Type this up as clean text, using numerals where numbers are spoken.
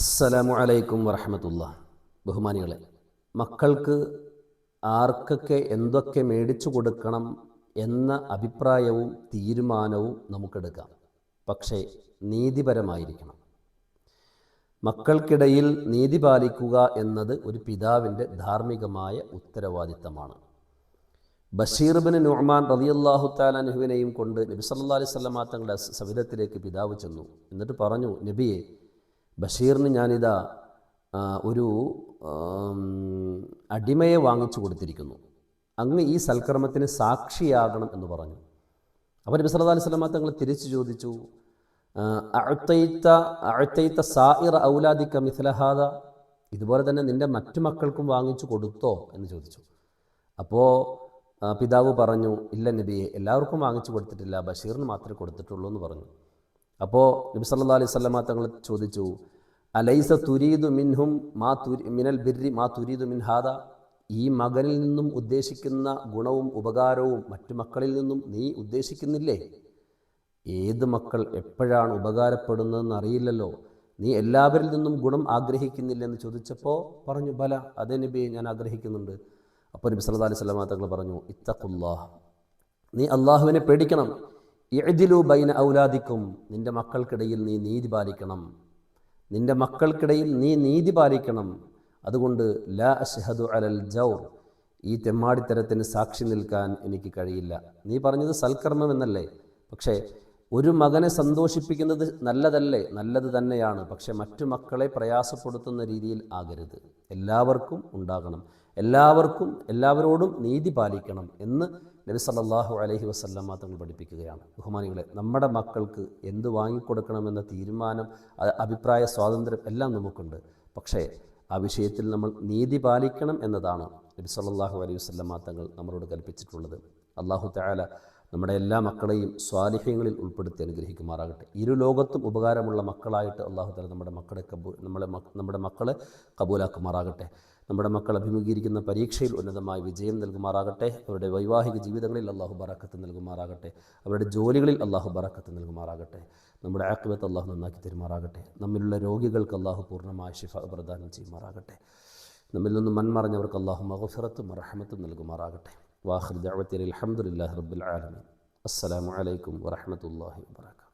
അസ്സലാമു അലൈക്കും വറഹ്മത്തുള്ളാഹി. ബഹുമാനികളെ, മക്കൾക്ക് ആർക്കൊക്കെ എന്തൊക്കെ മേടിച്ചു കൊടുക്കണം എന്ന അഭിപ്രായവും തീരുമാനവും നമുക്കെടുക്കാം. പക്ഷേ നീതിപരമായിരിക്കണം. മക്കൾക്കിടയിൽ നീതി പാലിക്കുക എന്നത് ഒരു പിതാവിൻ്റെ ധാർമ്മികമായ ഉത്തരവാദിത്തമാണ്. ബഷീർ ബിൻ നുഅ്മാൻ റളിയല്ലാഹു തആല അൻഹുവിനെയും കൊണ്ട് നബി സല്ലല്ലാഹു അലൈഹി വസല്ലമ തങ്ങളുടെ സവിധത്തിലേക്ക് പിതാവ് ചെന്നു. എന്നിട്ട് പറഞ്ഞു, നബിയെ, ബഷീറിന് ഞാനിതാ ഒരു അടിമയെ വാങ്ങിച്ചു കൊടുത്തിരിക്കുന്നു, അങ്ങ് ഈ സൽക്കർമ്മത്തിന് സാക്ഷിയാകണം എന്ന് പറഞ്ഞു. അപ്പോൾ നബി സല്ലല്ലാഹു അലൈഹി വസല്ലമ തങ്ങൾ തിരിച്ചു ചോദിച്ചു, അഅ്തൈത സായിറ ഔലാദിക മിസ്ല ഹാദ, ഇതുപോലെ തന്നെ നിൻ്റെ മറ്റു മക്കൾക്കും വാങ്ങിച്ചു കൊടുത്തോ എന്ന് ചോദിച്ചു. അപ്പോൾ പിതാവ് പറഞ്ഞു, ഇല്ല നബിയെ, എല്ലാവർക്കും വാങ്ങിച്ചു കൊടുത്തിട്ടില്ല, ബഷീറിന് മാത്രമേ കൊടുത്തിട്ടുള്ളൂ എന്ന് പറഞ്ഞു. അപ്പോൾ നബി സല്ലല്ലാഹു അലൈഹി വസല്ലമ തങ്ങൾ ചോദിച്ചു, അലൈസ തുരീദു മിൻഹും മിനൽ ബിർരി മാ തുരീദു മിൻ ഹാദ, ഈ മകനിൽ നിന്നും ഉദ്ദേശിക്കുന്ന ഗുണവും ഉപകാരവും മറ്റു മക്കളിൽ നിന്നും നീ ഉദ്ദേശിക്കുന്നില്ലേ? ഏത് മക്കൾ എപ്പോഴാണ് ഉപകാരപ്പെടുന്നതെന്ന് അറിയില്ലല്ലോ, നീ എല്ലാവരിൽ നിന്നും ഗുണം ആഗ്രഹിക്കുന്നില്ലെന്ന് ചോദിച്ചപ്പോൾ പറഞ്ഞു, ബല, അതേ നബിയെ, ഞാൻ ആഗ്രഹിക്കുന്നുണ്ട്. അപ്പോൾ നബി സല്ലല്ലാഹു അലൈഹി വസല്ലമ തങ്ങൾ പറഞ്ഞു, ഇത്തഖുല്ലാഹ്, നീ അള്ളാഹുവിനെ പേടിക്കണം. ഇഅ്ദിലു ബൈന ഔലാദിക്കും, നിൻ്റെ മക്കൾക്കിടയിൽ നീ നീതി പാലിക്കണം. നിൻ്റെ മക്കൾക്കിടയിൽ നീ നീതി പാലിക്കണം. അതുകൊണ്ട് ലാ അശ്ഹദു അലൽ ജൗർ, ഈ തെമ്മാടിത്തരത്തിന് സാക്ഷി നിൽക്കാൻ എനിക്ക് കഴിയില്ല. നീ പറഞ്ഞത് സൽക്കർമ്മം എന്നല്ലേ, പക്ഷേ ഒരു മകനെ സന്തോഷിപ്പിക്കുന്നത് നല്ലതല്ലേ? നല്ലത് തന്നെയാണ്, പക്ഷെ മറ്റു മക്കളെ പ്രയാസപ്പെടുത്തുന്ന രീതിയിൽ ആകരുത്. എല്ലാവർക്കും ഉണ്ടാകണം, എല്ലാവരോടും നീതി പാലിക്കണം എന്ന് നബി സല്ലല്ലാഹു അലൈഹി വസല്ലമ തങ്ങൾ പഠിപ്പിക്കുകയാണ്. ബഹുമാനികളെ, നമ്മുടെ മക്കൾക്ക് എന്ത് വാങ്ങിക്കൊടുക്കണമെന്ന തീരുമാനം, അഭിപ്രായ സ്വാതന്ത്ര്യം എല്ലാം നമുക്കുണ്ട്. പക്ഷേ ആ വിഷയത്തിൽ നമ്മൾ നീതി പാലിക്കണം എന്നതാണ് നബി സല്ലല്ലാഹു അലൈഹി വസല്ലമ തങ്ങൾ നമ്മളോട് കൽപ്പിച്ചിട്ടുള്ളത്. അല്ലാഹു തആല നമ്മുടെ എല്ലാ മക്കളെയും സ്വാലിഹ്യങ്ങളിൽ ഉൾപ്പെടുത്തി അനുഗ്രഹിക്കുമാറാകട്ടെ. ഇരു ലോകത്തും ഉപകാരമുള്ള മക്കളായിട്ട് അല്ലാഹു തആല നമ്മുടെ മക്കളെ കബൂലാക്കുമാറാകട്ടെ. നമ്മുടെ മക്കൾ അഭിമുഖീകരിക്കുന്ന പരീക്ഷയിൽ ഉന്നതമായ വിജയം നൽകുമാറാകട്ടെ. അവരുടെ വൈവാഹിക ജീവിതങ്ങളിൽ അല്ലാഹു ബറക്കത്ത് നൽകുമാറാകട്ടെ. അവരുടെ ജോലികളിൽ അല്ലാഹു ബറക്കത്ത് നൽകുമാറാകട്ടെ. നമ്മുടെ ആഖിബത്ത് അല്ലാഹു നന്നാക്കി തരുമാറാകട്ടെ. നമ്മിലുള്ള രോഗികൾക്ക് അല്ലാഹു പൂർണ്ണമായ ശിഫ പ്രദാനം ചെയ്യുമാറാകട്ടെ. നമ്മിൽ നിന്നും മൺമറഞ്ഞവർക്ക് അല്ലാഹു മഗ്ഫിറത്തും റഹ്മത്തും നൽകുമാറാകട്ടെ. വാഖിർ ദഅവതി അൽഹംദുലില്ലാഹി റബ്ബിൽ ആലമീൻ. അസ്സലാമു അലൈക്കും വറഹ്മത്തുള്ളാഹി വബറകാതുഹു.